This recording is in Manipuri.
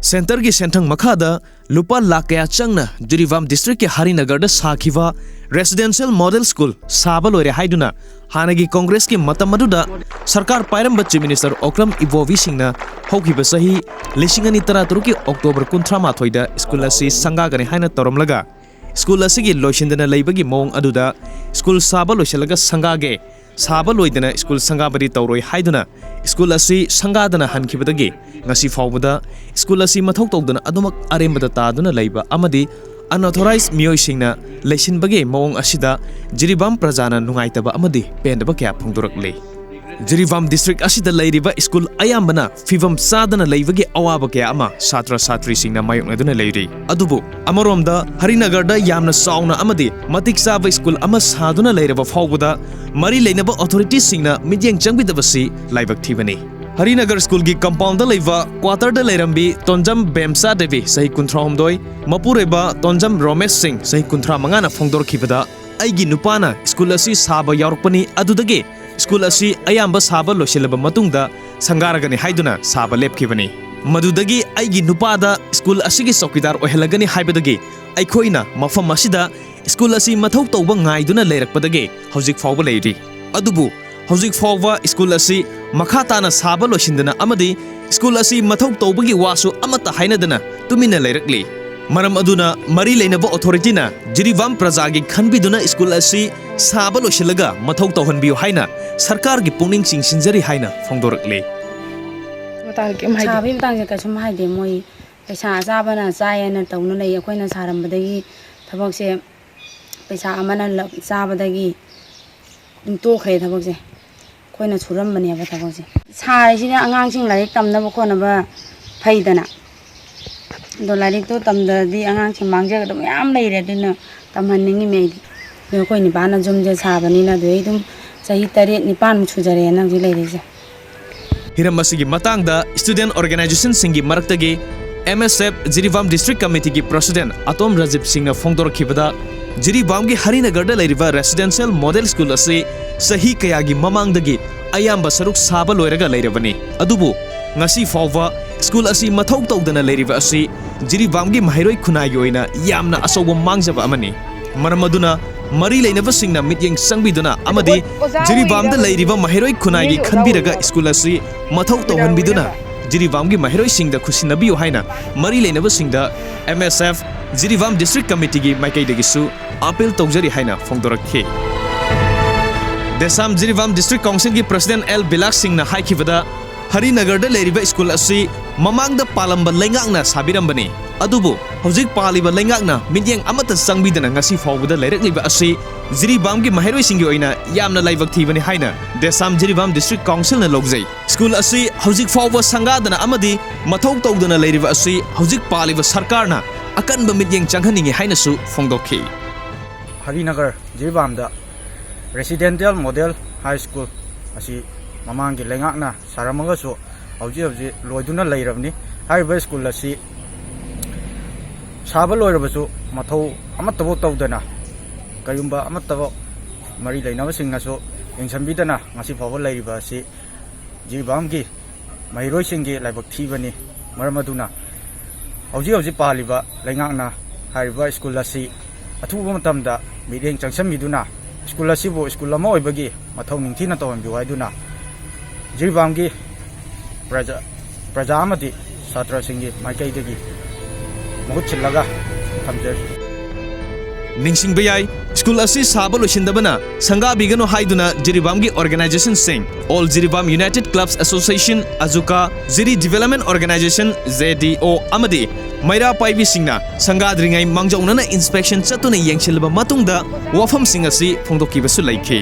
सेंटर की सेंथंग मखादा लुपा लाख कया चंगना जिरीबाम डिस्ट्रिक्ट के हरिनगर साखिवा रेसिडेंशियल मॉडल स्कूल साबा लोरे हाइदुना हानगी कांग्रेस की मतम मदुदा सरकार पायरम चीफ मिनिस्टर ओक्रम इबोवी सिंहना हौखिबा सही 2013 की अक्टोबर 18 स्कूल असी संगागने हाइना तोरमलगा स्कूल असिगी लोइसिंदना लैबगी मोंग अदुदा स्कूल साबा लोइसलगा संगागे साबा लोइदना स्कूल संगाबदी तौरोय हाइदुना स्कूल असी संगादना हनखिबदगी ngasi fawbada school asi mathau tawdana adumak arembada taduna leiba amadi unauthorized miyoi singna leisinbage mawong asida Jiribam prajana nungaitaba amadi pendaba kya phongdoraklei Jiribam district asida leiriba school ayambana fivam sadana leibage awaba kya ama satra satri singna mayoknaduna leiri adubu amaromda Harinagarda yamna sauna amadi matik saba school ama saduna leiraba fawbada mari leinaba authorities singna midyeng changbidabasi laibak thibani Harinagar school की कंपाउंड लेवा क्वार्टर द लेरंबी तोंजम बेमसा देवी सही कुंथ्रा हमदोय मपुरेबा तोंजम रोमेश सिंह सही कुंथ्रा मंगाना फोंदोर खिबदा आइगी नुपाना स्कूल असी साबा यारपनी अदुदगे स्कूल असी अयाम्बा साबा लोसिलबा मतुंगदा संगारगने हाइदुना साबा लेपखिबनी मदुदगी आइगी नुपादा स्कूल असिगी चौकीदार ओहेलगनी हाइबदगी आइखोइना मफम असिदा स्कूल असी मथौ तौबा ngaiduna लेरकपदगे हौजिक फावबा लेरि अदुबु हौजिक फावबा स्कूल असी मखाताना साबा लोसिंदना अमदी स्कूल असी मथौ तौबगी वासु अमता हाइनदना तुमिना लेरकली मरम अदुना मरी लेनबा अथॉरिटीना जिरीबाम प्रजागी खनबिदुना स्कूल असी साबा लोसिलगा मथौ तौहनबियो हाइना सरकार की पुनिंग सिंसिंजरी हाइना फोंदोरकली साबी मतंग कसुम हाइदे मोय पैसा जाबना जायना तौना लay अखोइना सारमबदगी थबकसे पैसा अमना जाबदगी तोखरे थबकसे कोई सुरम बने थबसे सारे आगांग लाइक तमनब खोनब फैदना दो लाइक तो तमदी आगांग मांगजगद मैम लेरे तमहनिंगी मेदी अखोई निपान जुमजे साबनीना अदुम चही 3-4 सुजरे नंजी लेरिसे हिरम असिगी मतंगदा स्टूडेंट ऑर्गेनाइजेशन सिंगी मरक्तगी MSF जिरीबाम डिस्ट्रिक्ट कमिटी की प्रेसिडेंट अतोम राजीव सिंह फोंदोरखिबदा जिरीबाम की हरिनगर लेरिबा रेसिडेंशियल मॉडल स्कूल असे सही कयागी ममांगदगी अयाम्बा सरुक साबा लोइरगा लेरबनी अदुबु ngasi fawba school asi mathau tawdana leiriba asi Jiribam gi mahairoi khunai yoina yamna asoba mangjaba amani maramaduna mari leinaba singna mityeng sangbiduna amadi Jiribam da leiriba mahairoi khunai gi khanbiraga school asi mathau tawhanbiduna Jiribam gi mahairoi singda khusinabiyo haina mari leinaba singda MSF Jiribam district committee gi maikaidagisu appeal tawjari haina phongdorakhi Desam Jiribam district council gi president L Bilak Singh na haikibada Harinagar लेरिबा स्कूल असी ममांग पालंबा लेंगाकना साबिरंबनी अदुबु हौजिक पालिबा लेंगाकना मित्येंग अमत संगबिदना ngasi फावबदा लेरकलिबा असी जिरीबाम की माहिरोइ सिंगी ओइना यामना लाइबक थीबनी हाइना देसाम जिरीबाम डिस्ट्रिक्ट काउंसिल ना लोगजै स्कूल असी हौजिक फावबा संगादना अमदी मथौ तौदना लेरिबा असी हौजिक पालिबा सरकारना अकनबा मित्येंग चंगहनिंगी हाइनासु फोंदोखि हरिनगर जिरीबामदा रेसिडेंशियल मॉडल हाई स्कूल असी ममांगी लेंगाकना सारमगसु हौजी हौजी लोइदुना लेरबनी हाइबा स्कूल असी साबा लोइरबसु मथौ अमतबो तौदना कयुंबा अमतबो मरी लेनबसिंगनासु यंगसंबिदना ngasi फावबा लेरिबा असी जिरीबामगी महिरोइसिंगी लाइबक थीबनी मरमदुना हौजी हौजी पालिबा लेंगाकना हाइबा स्कूल असी अथुबा मतमदा मिरेंग चंगसमिदुना स्कूल असीबो स्कूल अमा ओइबगी मथौ निंगथिना तौहनबिउ हाइदुना Jiribam की प्रजा अमदी छात्र सिंगी माइकैदगी मुहुत छिल्लगा थमजरी निंगसिंगबा याय स्कूल असी साबा लोसिंदबना संगाबिगनो हाइदुना Jiribam की ऑर्गेनाइजेशन सिंग all Jiribam united clubs association अजुका जिरी डेवलपमेंट ऑर्गेनाइजेशन JDO अमदी मैरा पाइबी सिंगना संगाद्रिंगाई मांगजौनना इंस्पेक्शन चतुना येंगसिलबा मतुंगदा वाफम सिंग असी फोंदोकिबसु लैखि